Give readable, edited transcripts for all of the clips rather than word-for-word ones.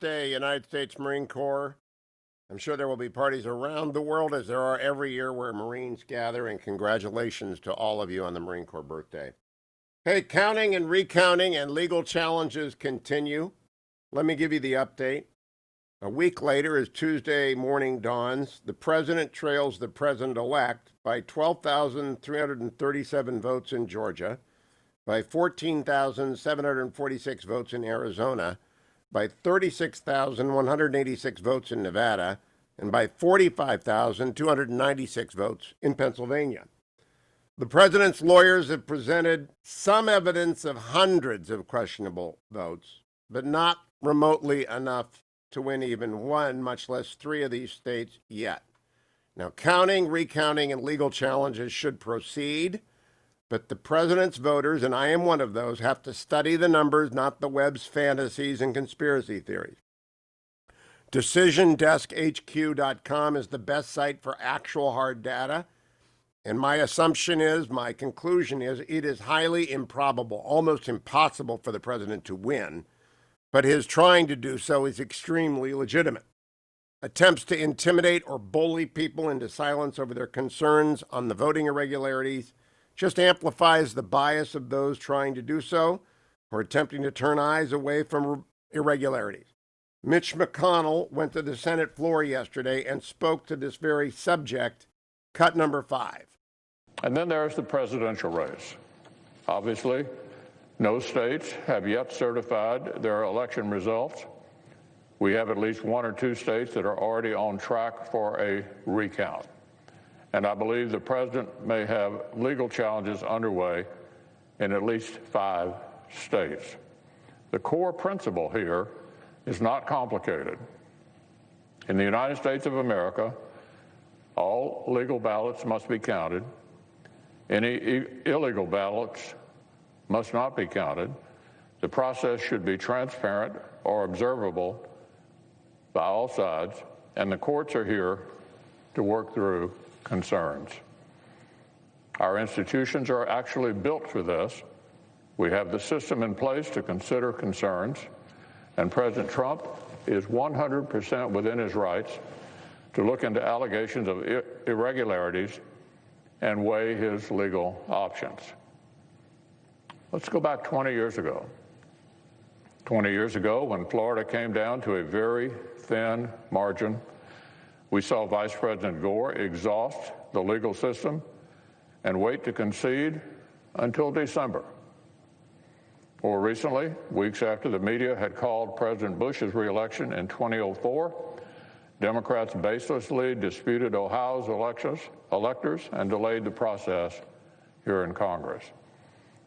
birthday, United States Marine Corps. I'm sure there will be parties around the world, as there are every year, where Marines gather, and congratulations to all of you on the Marine Corps birthday. Hey, counting and recounting and legal challenges continue. Let me give you the update. A week later, as Tuesday morning dawns, the president trails the president-elect by 12,337 votes in Georgia, by 14,746 votes in Arizona, by 36,186 votes in Nevada, and by 45,296 votes in Pennsylvania. The president's lawyers have presented some evidence of hundreds of questionable votes, but not remotely enough to win even one, much less three of these states yet. Now, counting, recounting, and legal challenges should proceed, but the president's voters, and I am one of those, have to study the numbers, not the web's fantasies and conspiracy theories. DecisionDeskHQ.com is the best site for actual hard data, and my conclusion is, it is highly improbable, almost impossible for the president to win, but his trying to do so is extremely legitimate. Attempts to intimidate or bully people into silence over their concerns on the voting irregularities just amplifies the bias of those trying to do so or attempting to turn eyes away from irregularities. Mitch McConnell went to the Senate floor yesterday and spoke to this very subject, cut number 5. And then there's the presidential race. Obviously, no states have yet certified their election results. We have at least 1 or 2 states that are already on track for a recount. And I believe the president may have legal challenges underway in at least 5 states. The core principle here is not complicated. In the United States of America, all legal ballots must be counted. Any illegal ballots must not be counted. The process should be transparent or observable by all sides, and the courts are here to work through concerns. Our institutions are actually built for this. We have the system in place to consider concerns, and President Trump is 100% within his rights to look into allegations of irregularities and weigh his legal options. Let's go back 20 years ago. 20 years ago, when Florida came down to a very thin margin, we saw Vice President Gore exhaust the legal system and wait to concede until December. More recently, weeks after the media had called President Bush's reelection in 2004, Democrats baselessly disputed Ohio's electors and delayed the process here in Congress.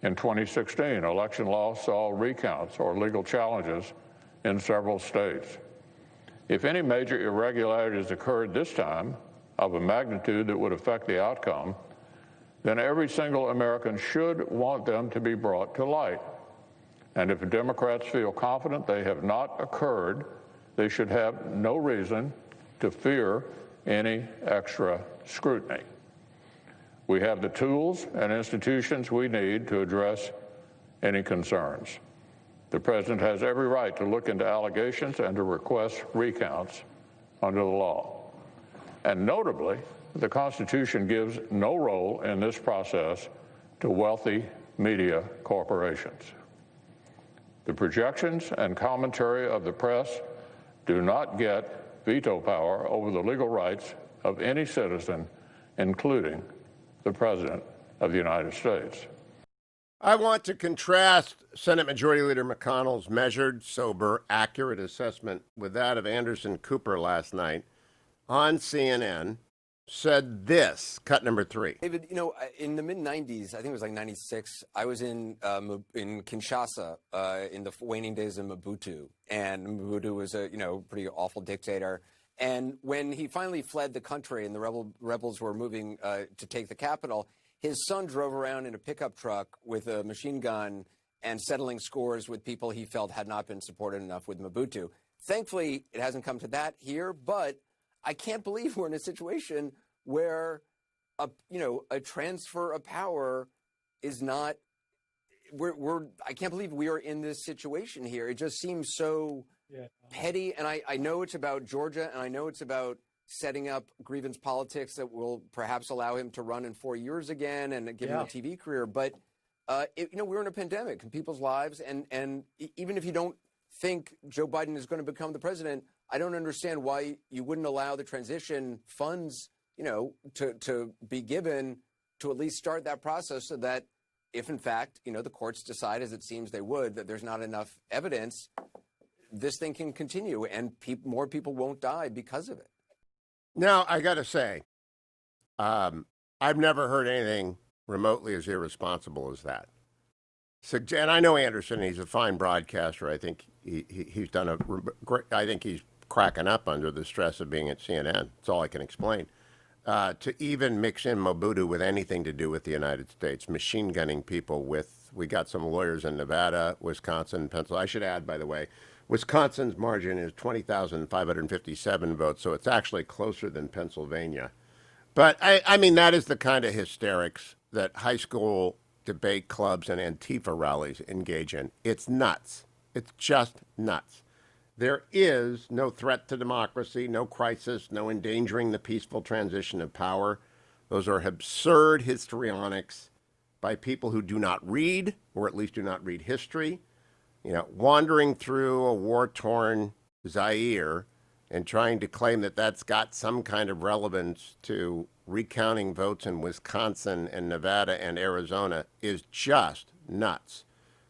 In 2016, election law saw recounts or legal challenges in several states. If any major irregularities occurred this time of a magnitude that would affect the outcome, then every single American should want them to be brought to light. And if Democrats feel confident they have not occurred, they should have no reason to fear any extra scrutiny. We have the tools and institutions we need to address any concerns. The president has every right to look into allegations and to request recounts under the law. And notably, the Constitution gives no role in this process to wealthy media corporations. The projections and commentary of the press do not get veto power over the legal rights of any citizen, including the President of the United States. I want to contrast Senate Majority Leader McConnell's measured, sober, accurate assessment with that of Anderson Cooper last night on CNN. Said this, cut number 3. David, in the mid-'90s, I think it was like 96, I was in Kinshasa in the waning days of Mobutu. And Mobutu was a, pretty awful dictator. And when he finally fled the country and the rebels were moving to take the capital, his son drove around in a pickup truck with a machine gun and settling scores with people he felt had not been supported enough with Mobutu. Thankfully, it hasn't come to that here, but I can't believe we're in a situation where a transfer of power is not. I can't believe we are in this situation here. It just seems so petty. And I know it's about Georgia, and I know it's about setting up grievance politics that will perhaps allow him to run in 4 years again and give him a TV career. But, we're in a pandemic in people's lives. And even if you don't think Joe Biden is going to become the president, I don't understand why you wouldn't allow the transition funds, to be given to at least start that process, so that if, in fact, the courts decide, as it seems they would, that there's not enough evidence, this thing can continue and more people won't die because of it. Now, I got to say, I've never heard anything remotely as irresponsible as that. And I know Anderson; he's a fine broadcaster. I think he's done a great. I think he's cracking up under the stress of being at CNN. That's all I can explain. To even mix in Mobutu with anything to do with the United States, machine gunning people with. We got some lawyers in Nevada, Wisconsin, Pennsylvania. I should add, by the way, Wisconsin's margin is 20,557 votes, so it's actually closer than Pennsylvania. But I mean, that is the kind of hysterics that high school debate clubs and Antifa rallies engage in. It's nuts. It's just nuts. There is no threat to democracy, no crisis, no endangering the peaceful transition of power. Those are absurd histrionics by people who do not read, or at least do not read history. Wandering through a war-torn Zaire and trying to claim that that's got some kind of relevance to recounting votes in Wisconsin and Nevada and Arizona is just nuts.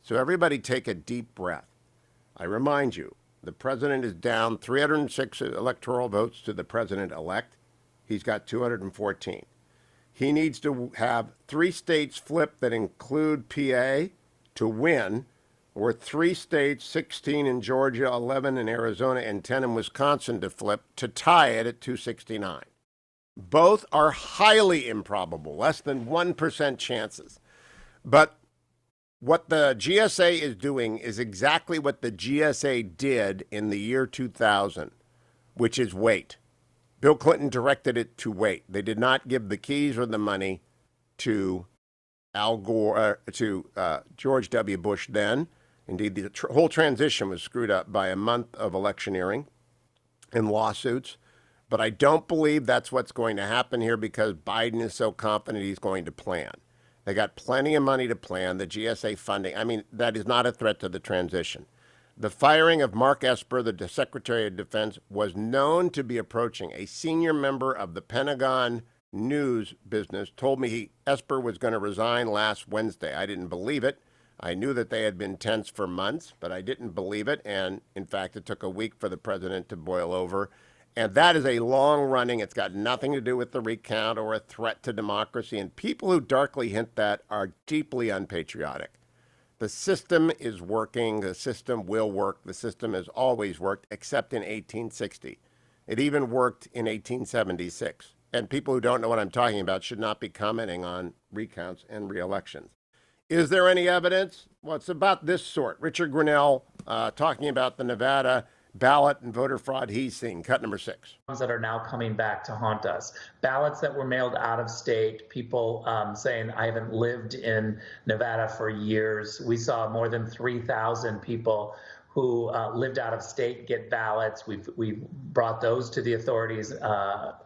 So everybody take a deep breath. I remind you, the president is down 306 electoral votes to the president-elect. He's got 214. He needs to have 3 states flip that include PA to win, or 3 states, 16 in Georgia, 11 in Arizona, and 10 in Wisconsin to flip to tie it at 269. Both are highly improbable, less than 1% chances. But what the GSA is doing is exactly what the GSA did in the year 2000, which is wait. Bill Clinton directed it to wait. They did not give the keys or the money to Al Gore, to George W. Bush then. Indeed, the whole transition was screwed up by a month of electioneering and lawsuits. But I don't believe that's what's going to happen here, because Biden is so confident he's going to plan. They got plenty of money to plan. The GSA funding, I mean, that is not a threat to the transition. The firing of Mark Esper, the Secretary of Defense, was known to be approaching. A senior member of the Pentagon news business told me Esper was going to resign last Wednesday. I didn't believe it. I knew that they had been tense for months, but I didn't believe it. And in fact, it took a week for the president to boil over. And that is a long running, it's got nothing to do with the recount or a threat to democracy. And people who darkly hint that are deeply unpatriotic. The system is working. The system will work. The system has always worked, except in 1860. It even worked in 1876. And people who don't know what I'm talking about should not be commenting on recounts and re-elections. Is there any evidence? Well, it's about this sort. Richard Grinnell talking about the Nevada ballot and voter fraud he's seen. Cut number 6. That are now coming back to haunt us. Ballots that were mailed out of state, people saying, I haven't lived in Nevada for years. We saw more than 3,000 people who lived out of state get ballots. We've brought those to the authorities'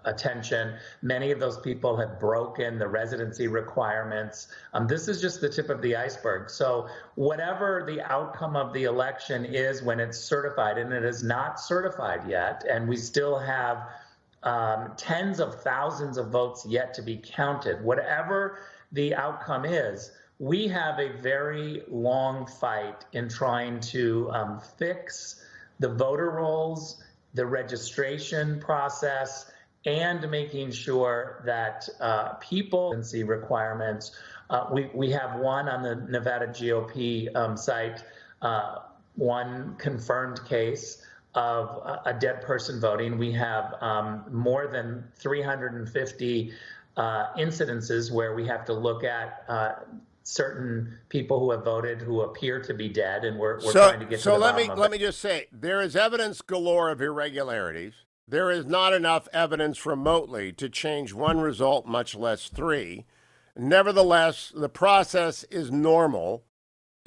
attention. Many of those people have broken the residency requirements. This is just the tip of the iceberg. So whatever the outcome of the election is when it's certified, and it is not certified yet, and we still have tens of thousands of votes yet to be counted, whatever the outcome is, we have a very long fight in trying to fix the voter rolls, the registration process, and making sure that people can see requirements. We have one on the Nevada GOP site, one confirmed case of a dead person voting. We have more than 350 incidences where we have to look at certain people who have voted who appear to be dead, and we're trying to get to the bottom of it. Let me just say, there is evidence galore of irregularities. There is not enough evidence remotely to change one result, much less 3. Nevertheless, the process is normal,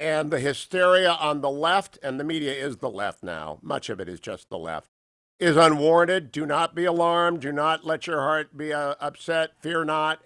And the hysteria on the left, and the media is the left now, much of it is just the left, is unwarranted. Do not be alarmed. Do not let your heart be upset. Fear not.